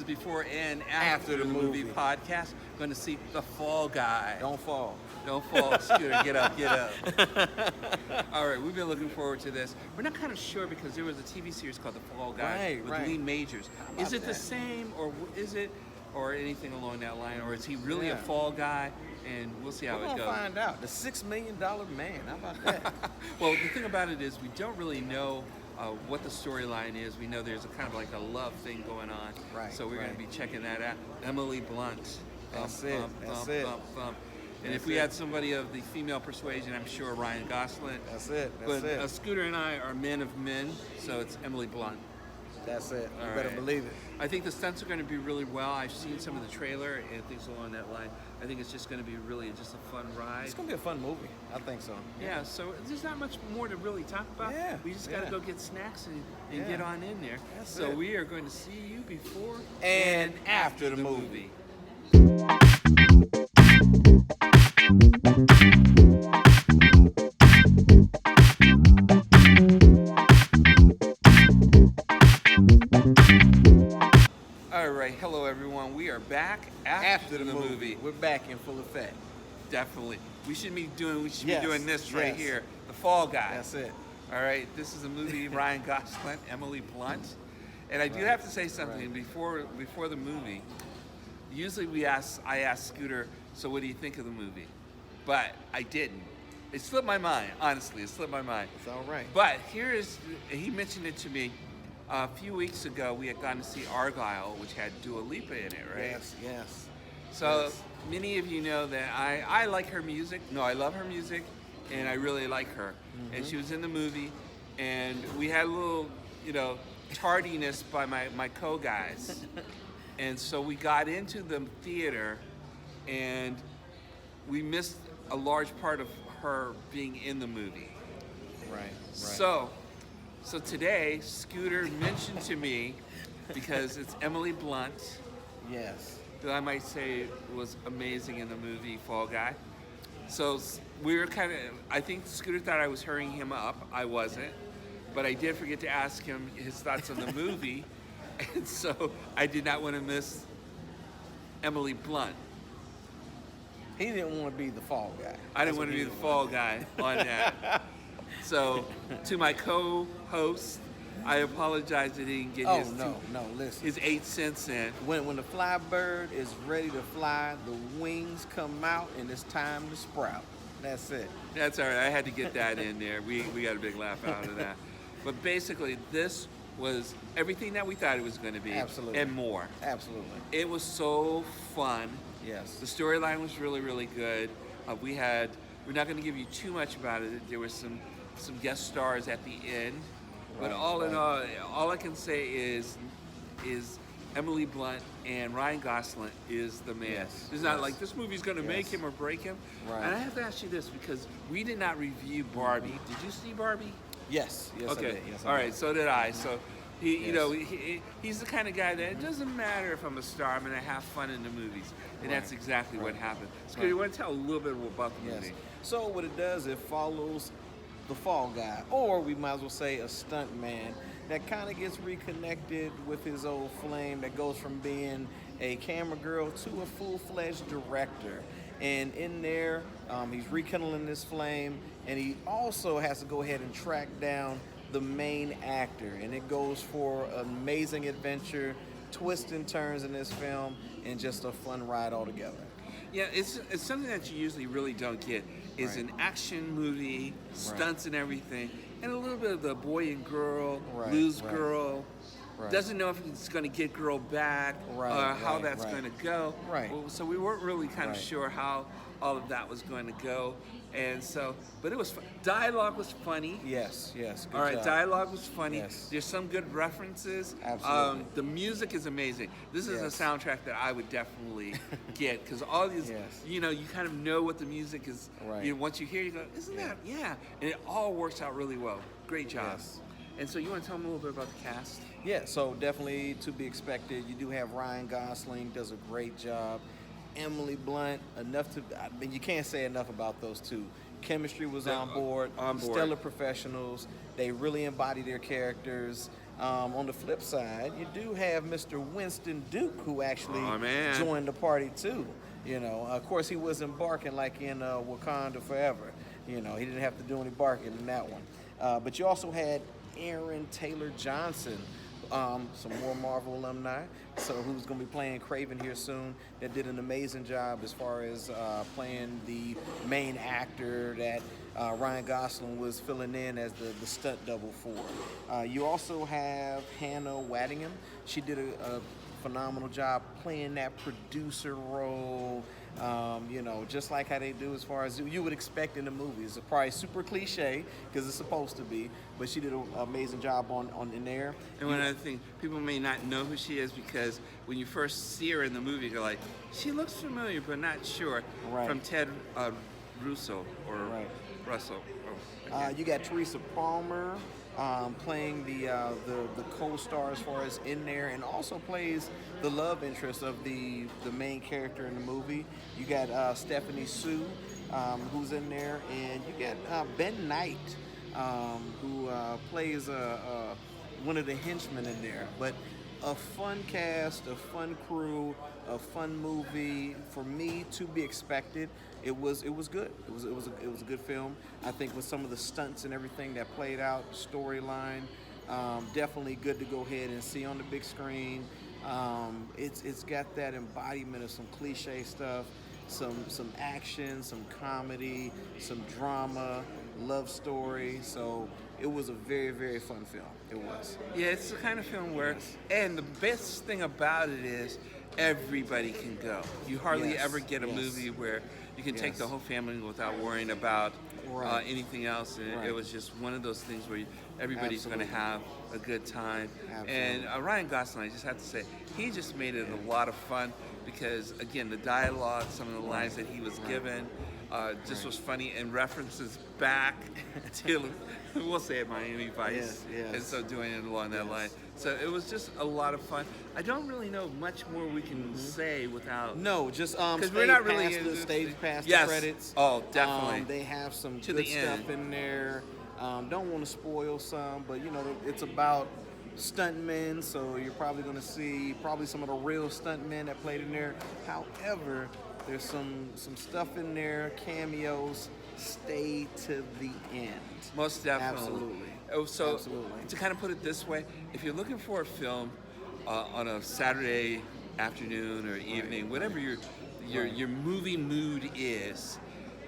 is Before and After the movie podcast. Going to see The Fall Guy. Don't fall. Don't fall, Scooter. Get up, get up. All right, we've been looking forward to this. We're not kind of sure because there was a TV series called The Fall Guy with Lee Majors. Is it the same, or is it, or anything along that line, or is he really a fall guy? And we'll see how it goes. We're gonna find out. The $6 million man. How about that? Well, the thing about it is we don't really know what the storyline is. We know there's a kind of like a love thing going on. Right. So we're going to be checking that out. Emily Blunt. That's it. That's it. And if we had somebody of the female persuasion, I'm sure Ryan Gosling. That's it. That's it. But Scooter and I are men of men, so it's Emily Blunt. That's it. You All better right. believe it. I think the stunts are going to be really well. I've seen some of the trailer and things along that line. I think it's just going to be really just a fun ride. It's going to be a fun movie. I think so. Yeah, so there's not much more to really talk about. Yeah, We just got to go get snacks and get on in there. That's so it. we are going to see you before and after the movie. All right, hello everyone. We are back after the movie. We're back in full effect. Definitely. We should be doing Yes, this right yes. here. The Fall Guy. That's it. All right, this is a movie Ryan Gosling, Emily Blunt. And I do have to say something before the movie. Usually I ask Scooter, so what do you think of the movie? But I didn't. It slipped my mind, honestly. It slipped my mind. It's all right. But he mentioned it to me a few weeks ago. We had gone to see Argyle, which had Dua Lipa in it, right? Yes, yes. So many of you know that I like her music. No, I love her music, and I really like her. Mm-hmm. And she was in the movie, and we had a little, tardiness by my co-guys. And so we got into the theater, and we missed a large part of her being in the movie. Right. So today, Scooter mentioned to me, because it's Emily Blunt, Yes. that I might say was amazing in the movie Fall Guy. So we were I think Scooter thought I was hurrying him up. I wasn't. But I did forget to ask him his thoughts on the movie. And so I did not want to miss Emily Blunt. He didn't want to be the fall guy. I didn't want to be the fall guy on that. So to my co-host, I apologize that he didn't get listen. his 8 cents in. When the fly bird is ready to fly, the wings come out and it's time to sprout. That's it. That's all right. I had to get that in there. We got a big laugh out of that. But basically, this was everything that we thought it was going to be. Absolutely. And more. Absolutely. It was so fun. Yes. The storyline was really, really good. We're not going to give you too much about it. There were some guest stars at the end. But all in all I can say is Emily Blunt and Ryan Gosling is the man. Yes, It's not like this movie's going to make him or break him. Right. And I have to ask you this because we did not review Barbie. Did you see Barbie? Yes. Yes. Okay. I did. Yes, I All did. right. So did I. So he's the kind of guy that it doesn't matter if I'm a star. I'm going to have fun in the movies, and that's exactly what happened. Scooter, you want to tell a little bit about the movie? So what it does, it follows the fall guy, or we might as well say a stunt man that kind of gets reconnected with his old flame, that goes from being a camera girl to a full-fledged director. And in there, he's rekindling this flame, and he also has to go ahead and track down the main actor. And it goes for an amazing adventure, twists and turns in this film, and just a fun ride altogether. Yeah, it's something that you usually really don't get. Is an action movie, stunts and everything, and a little bit of the boy and girl, lose girl, doesn't know if it's going to get girl back or how that's going to go. Right. So we weren't really kind of sure how all of that was going to go. And so, but it was fun. Dialogue was funny. Yes. Good All right, job. dialogue was funny. Yes. There's some good references. Absolutely. The music is amazing. This is a soundtrack that I would definitely get because all these, you kind of know what the music is. Right. Once you hear it, you go, isn't that? Yeah. And it all works out really well. Great job. Yes. And so you want to tell them a little bit about the cast? Yeah, so definitely to be expected. You do have Ryan Gosling, does a great job. Emily Blunt, you can't say enough about those two. Chemistry was on board. Stellar professionals. They really embody their characters. On the flip side, you do have Mr. Winston Duke, who actually Oh, man. joined the party too. You know, of course, he wasn't barking like in Wakanda Forever. You know, he didn't have to do any barking in that one. But you also had Aaron Taylor Johnson, some more Marvel alumni, so who's going to be playing Craven here soon. That did an amazing job as far as playing the main actor that Ryan Gosling was filling in as the stunt double for. You also have Hannah Waddingham. She did a phenomenal job playing that producer role. You know, just like how they do as far as you would expect in the movies. It's probably super cliche because it's supposed to be, but she did an amazing job on in there. And one other thing, people may not know who she is because when you first see her in the movie, you're like, she looks familiar, but not sure. Right. From Ted Russo or Right. Russell. Oh, You got Teresa Palmer playing the co-star as far as in there, and also plays the love interest of the main character in the movie. You got Stephanie Sue, who's in there, and you got Ben Knight, who plays one of the henchmen in there. But a fun cast, a fun crew, a fun movie. For me, to be expected. It was good. It was a good film. I think with some of the stunts and everything that played out, storyline, definitely good to go ahead and see on the big screen. It's got that embodiment of some cliche stuff, some action, some comedy, some drama, love story. So it was a very, very fun film. It was. yeah, it's the kind of film where, and the best thing about it is everybody can go. You hardly Yes, ever get a yes. movie where you can take Yes. the whole family without worrying about Right. anything else. And Right. it was just one of those things where everybody's going to Absolutely. have a good time. Absolutely. And Ryan Gosling, I just have to say, he just made it a lot of fun because, again, the dialogue, some of the lines that he was given, just was funny, and references back to, we'll say it, Miami Vice. Yes, yes. And so doing it along that line. So it was just a lot of fun. I don't really know much more we can say without. No, just 'Cause stage we're not really past into the stage past Yes. the credits. Oh, definitely. They have some To good the stuff end. in there. Don't want to spoil some, but you know it's about stuntmen, so you're probably going to see probably some of the real stuntmen that played in there. However, there's some stuff in there, cameos. Stay to the end. Most definitely. Absolutely. Oh, so Absolutely. to kind of put it this way, if you're looking for a film on a Saturday afternoon or evening, whatever your movie mood is,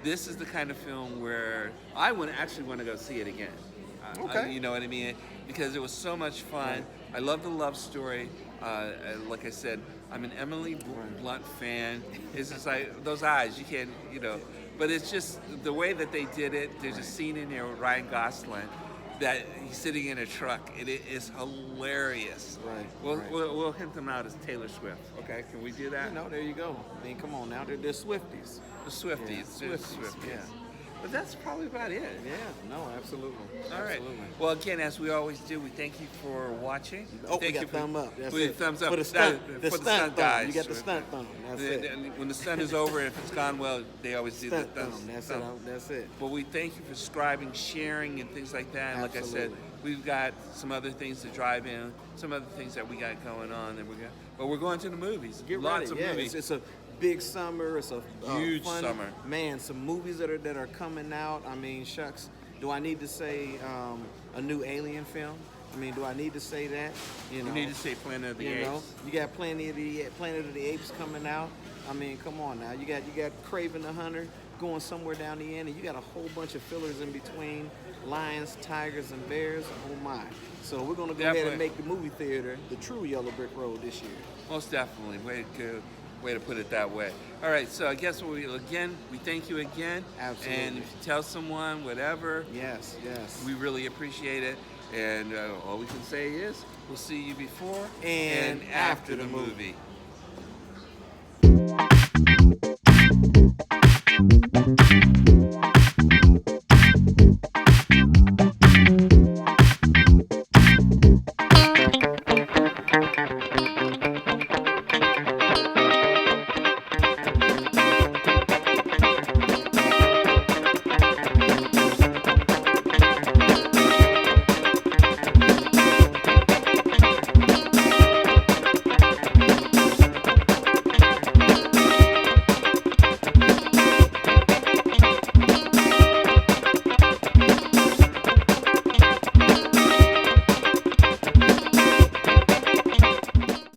this is the kind of film where I would actually want to go see it again. Okay. You know what I mean? Because it was so much fun. I love the love story. Like I said, I'm an Emily Blunt fan. It's just like those eyes, you can't, you know. But it's just the way that they did it. There's a scene in there with Ryan Gosling that he's sitting in a truck, and it is hilarious. Right, We'll, right. we'll hint them out as Taylor Swift. Okay, can we do that? You know, there you go. I mean, come on now, they're Swifties. The Swifties. Yeah, They're Swifties, yeah. But that's probably about it. Yeah, no, absolutely. All right. Absolutely. Well, again, as we always do, we thank you for watching. Oh, Thank we you got thumb up. That's for the it. thumbs up. For the stunt, For the stunt thumb. guys. You got the stunt thumb. That's it. When the stunt is over, if it's gone well, they always do Stunt the thumb. That's it. That's it. But we thank you for subscribing, sharing, and things like that. And like I said, Absolutely. we've got some other things to drive in, some other things that we got going on, but we're going to the movies. Get Lots ready. of Yeah, movies. it's a big summer. It's a Huge fun, summer. Man, some movies that are coming out. I mean, shucks. Do I need to say a new Alien film? I mean, do I need to say that? You know, You need to say Planet of the you Apes. know, you got Planet of the Apes coming out. I mean, come on now. You got Craven the Hunter going somewhere down the end, and you got a whole bunch of fillers in between. Lions, tigers, and bears. Oh my! So we're gonna go ahead Definitely. and make the movie theater the true Yellow Brick Road this year. Most definitely. Way to put it that way. All right, so I guess we thank you again. Absolutely. And if you tell someone, whatever, Yes, yes. we really appreciate it. And all we can say is we'll see you before And after after the the movie. movie.